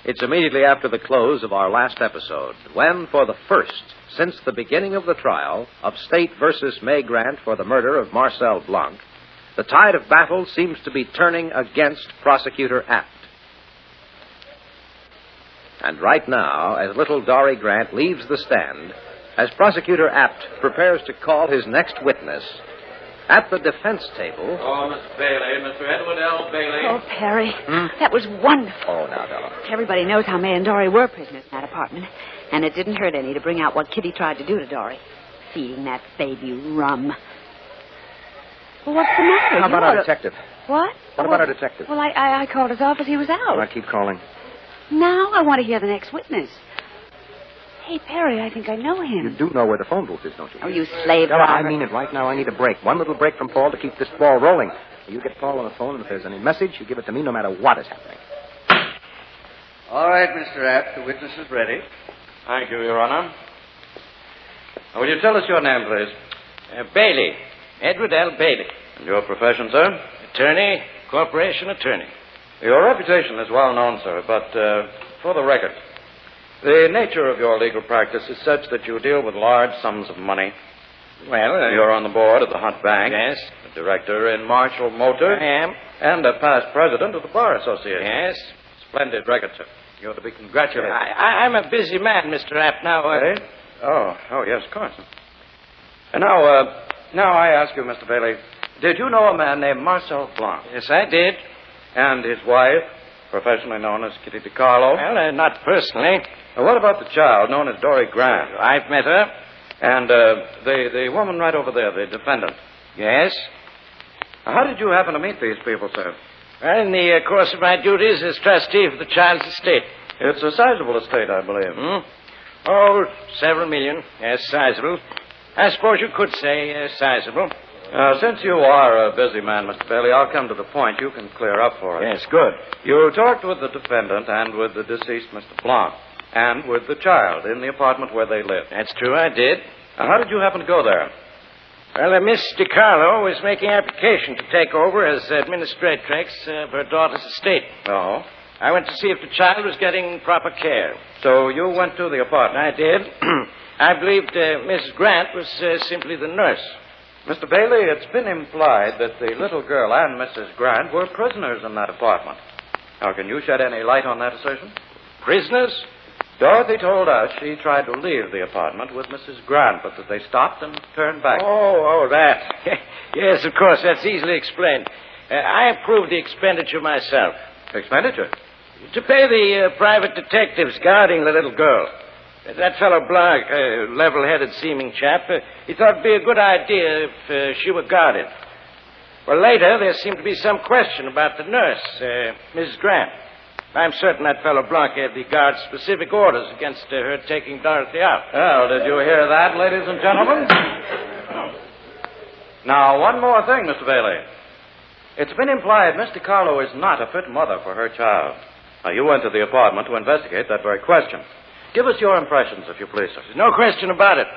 It's immediately after the close of our last episode, when, for the first since the beginning of the trial of State versus May Grant for the murder of Marcel Blanc, the tide of battle seems to be turning against Prosecutor Apt. And right now, as little Dory Grant leaves the stand, as Prosecutor Apt prepares to call his next witness, at the defense table... Oh, Mr. Bailey, Mr. Edward L. Bailey. Oh, Perry, that was wonderful. Oh, now, Della. Everybody knows how May and Dory were prisoners in that apartment, and it didn't hurt any to bring out what Kitty tried to do to Dory, feeding that baby rum. Well, what's the matter? How about our detective? What? What about our detective? Well, I called his office. He was out. Well, I keep calling. Now I want to hear the next witness. Hey, Perry, I think I know him. You do know where the phone booth is, don't you? Oh, you slave Della, driver. I mean it right now. I need a break. One little break from Paul to keep this ball rolling. You get Paul on the phone, and if there's any message, you give it to me no matter what is happening. All right, Mr. Apt, the witness is ready. Thank you, Your Honor. Will you tell us your name, please? Bailey. Edward L. Bailey. And your profession, sir? Attorney, corporation attorney. Your reputation is well known, sir, but for the record, the nature of your legal practice is such that you deal with large sums of money. Well, You're on the board of the Hunt Bank. Yes. A director in Marshall Motor. I am. And a past president of the Bar Association. Yes. Splendid record, sir. You're to be congratulated. I'm a busy man, Mr. Apt. Now, Eh? Oh, yes, of course. And now I ask you, Mr. Bailey, did you know a man named Marcel Blanc? Yes, I did. And his wife, professionally known as Kitty DiCarlo? Well, not personally. What about the child known as Dory Grant? I've met her. And the woman right over there, the defendant? Yes. How did you happen to meet these people, sir? Well, in the course of my duties as trustee for the child's estate. It's a sizable estate, I believe. Oh, several million. Yes, sizable. I suppose you could say sizable. Since you are a busy man, Mr. Bailey, I'll come to the point. You can clear up for us. Yes, good. You talked with the defendant and with the deceased Mr. Blanc and with the child in the apartment where they lived. That's true, I did. How did you happen to go there? Well, Miss DiCarlo was making application to take over as administratrix of her daughter's estate. Oh? I went to see if the child was getting proper care. So you went to the apartment? I did. I believed Mrs. Grant was simply the nurse. Mr. Bailey, it's been implied that the little girl and Mrs. Grant were prisoners in that apartment. Now, can you shed any light on that assertion? Prisoners? Dorothy told us she tried to leave the apartment with Mrs. Grant, but that they stopped and turned back. Oh, that. Yes, of course, that's easily explained. I approved the expenditure myself. Expenditure? To pay the private detectives guarding the little girl. That fellow Blanc, a level-headed seeming chap, he thought it'd be a good idea if she were guarded. Well, later, there seemed to be some question about the nurse, Mrs. Grant. I'm certain that fellow Blanc gave the guard specific orders against her taking Dorothy out. Well, did you hear that, ladies and gentlemen? Now, one more thing, Mr. Bailey. It's been implied Miss DiCarlo is not a fit mother for her child. Now, you went to the apartment to investigate that very question. Give us your impressions, if you please, sir. There's no question about it.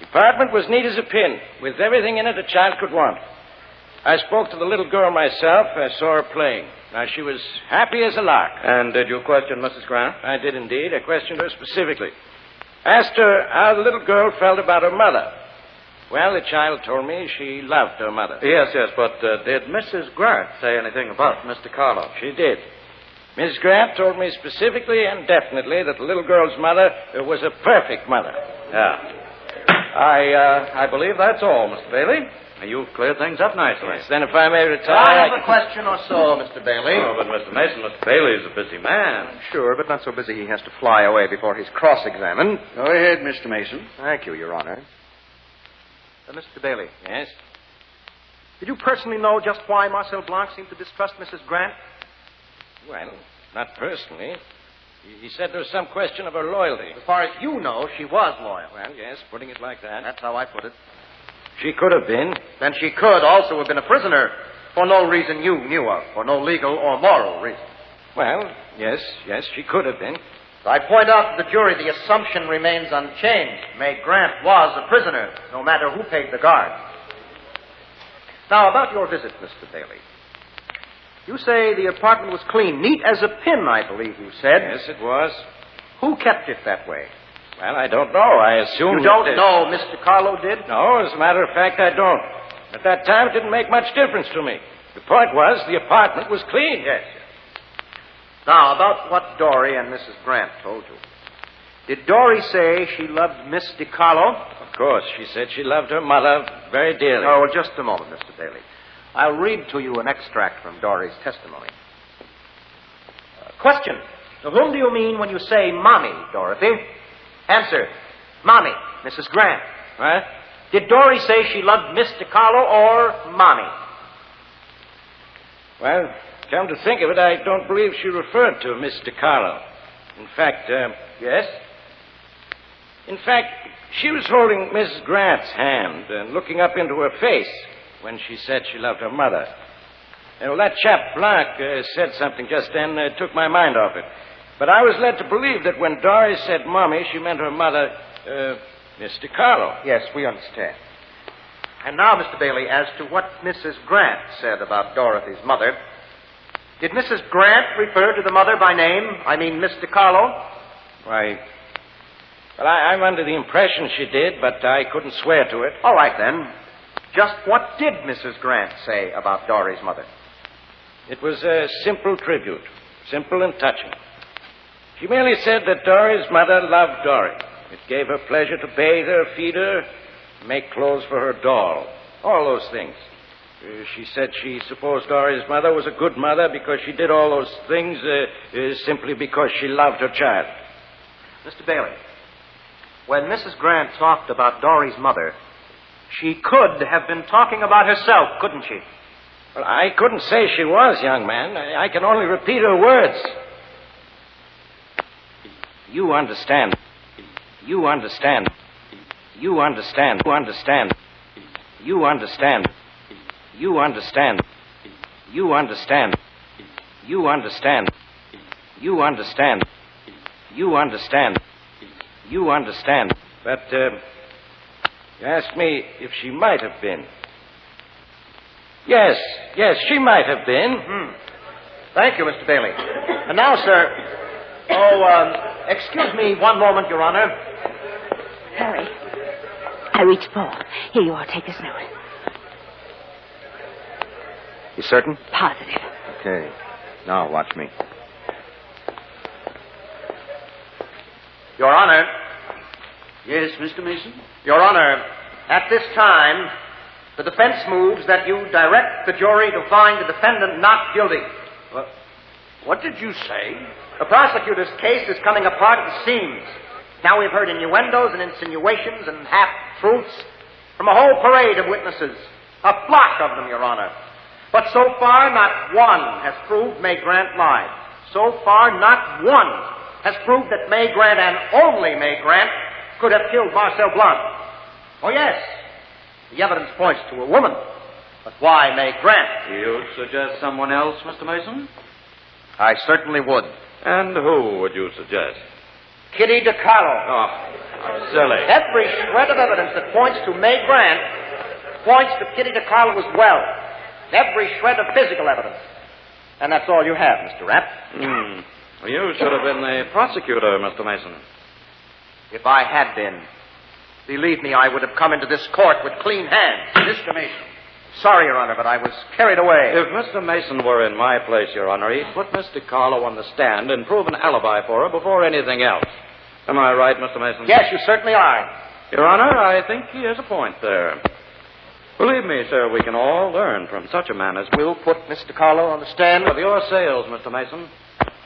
The apartment was neat as a pin, with everything in it a child could want. I spoke to the little girl myself. I saw her playing. Now, she was happy as a lark. And did you question Mrs. Grant? I did indeed. I questioned her specifically. Asked her how the little girl felt about her mother. Well, the child told me she loved her mother. Yes, but did Mrs. Grant say anything about Miss DiCarlo? She did. Mrs. Grant told me specifically and definitely that the little girl's mother was a perfect mother. Yeah. I believe that's all, Mr. Bailey. You've cleared things up nicely. Yes, then if I may retire... I have a question or so, Mr. Bailey. Oh, but Mr. Mason, Mr. Bailey's a busy man. Sure, but not so busy he has to fly away before he's cross-examined. Go ahead, Mr. Mason. Thank you, Your Honor. Mr. Bailey, Yes? did you personally know just why Marcel Blanc seemed to distrust Mrs. Grant? Well, not personally. He said there was some question of her loyalty. As far as you know, she was loyal. Well, yes, putting it like that. That's how I put it. She could have been. Then she could also have been a prisoner for no reason you knew of, for no legal or moral reason. Well, yes, she could have been. I point out to the jury the assumption remains unchanged. May Grant was a prisoner, no matter who paid the guard. Now, about your visit, Mr. Bailey. You say the apartment was clean, neat as a pin, I believe you said. Yes, it was. Who kept it that way? Well, I don't know. I assume You don't know Mr. Carlo did? No, as a matter of fact, I don't. At that time, it didn't make much difference to me. The point was, the apartment was clean. Yes. Now, about what Dory and Mrs. Grant told you. Did Dory say she loved Miss DiCarlo? Of course. She said she loved her mother very dearly. Oh, well, just a moment, Mr. Bailey. I'll read to you an extract from Dory's testimony. Question. To whom do you mean when you say Mommy, Dorothy? Answer. Mommy, Mrs. Grant. What? Did Dory say she loved Miss DiCarlo or Mommy? Well, come to think of it, I don't believe she referred to Miss DiCarlo. In fact, Yes? In fact, she was holding Mrs. Grant's hand and looking up into her face when she said she loved her mother. Well, that chap Blanc said something just then that took my mind off it. But I was led to believe that when Dory said Mommy, she meant her mother, Miss DiCarlo. Yes, we understand. And now, Mr. Bailey, as to what Mrs. Grant said about Dorothy's mother, did Mrs. Grant refer to the mother by name? I mean, Miss DiCarlo? Why, well, I'm under the impression she did, but I couldn't swear to it. All right, then. Just what did Mrs. Grant say about Dory's mother? It was a simple tribute, simple and touching. She merely said that Dory's mother loved Dory. It gave her pleasure to bathe her, feed her, make clothes for her doll, all those things. She said she supposed Dory's mother was a good mother because she did all those things simply because she loved her child. Mr. Bailey, when Mrs. Grant talked about Dory's mother, she could have been talking about herself, couldn't she? Well, I couldn't say she was, young man. I can only repeat her words. You understand. You understand. You understand. You understand. You understand. You understand. You understand. You understand. You understand. You understand. You understand. But, you asked me if she might have been. Yes, she might have been. Thank you, Mr. Bailey. And now, sir... excuse me one moment, Your Honor. Harry, I reached Paul. Here you are. Take this note. You certain? Positive. Okay. Now, watch me. Your Honor. Yes, Mr. Mason? Your Honor, at this time, the defense moves that you direct the jury to find the defendant not guilty. What did you say? The prosecutor's case is coming apart at the seams. Now we've heard innuendos and insinuations and half-truths from a whole parade of witnesses. A flock of them, Your Honor. But so far, not one has proved May Grant lied. So far, not one has proved that May Grant and only May Grant could have killed Marcel Blanc. Oh, yes, the evidence points to a woman. But why May Grant? You'd suggest someone else, Mr. Mason? I certainly would. And who would you suggest? Kitty DiCarlo. Oh, how silly. Every shred of evidence that points to May Grant points to Kitty DiCarlo as well. Every shred of physical evidence. And that's all you have, Mr. Rapp. Well, you should have been the prosecutor, Mr. Mason. If I had been, believe me, I would have come into this court with clean hands. Mr. Mason. Sorry, Your Honor, but I was carried away. If Mr. Mason were in my place, Your Honor, he'd put Miss DiCarlo on the stand and prove an alibi for her before anything else. Am I right, Mr. Mason? Yes, you certainly are. Your Honor, I think he has a point there. Believe me, sir, we can all learn from such a man as... We'll put Miss DiCarlo on the stand. Of your sales, Mr. Mason.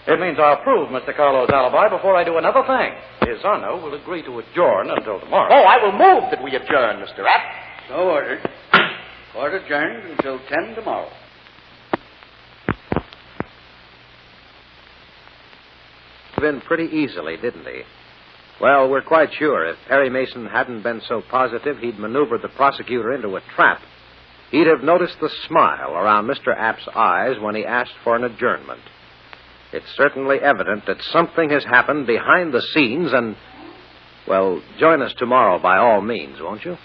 It means I'll prove Mr. Carlo's alibi before I do another thing. His Honor will agree to adjourn until tomorrow. Oh, I will move that we adjourn, Mr. Rapp. So ordered. Court adjourned until 10 tomorrow. Been pretty easily, didn't he? Well, we're quite sure if Perry Mason hadn't been so positive he'd maneuvered the prosecutor into a trap, he'd have noticed the smile around Mr. App's eyes when he asked for an adjournment. It's certainly evident that something has happened behind the scenes and, well, join us tomorrow by all means, won't you?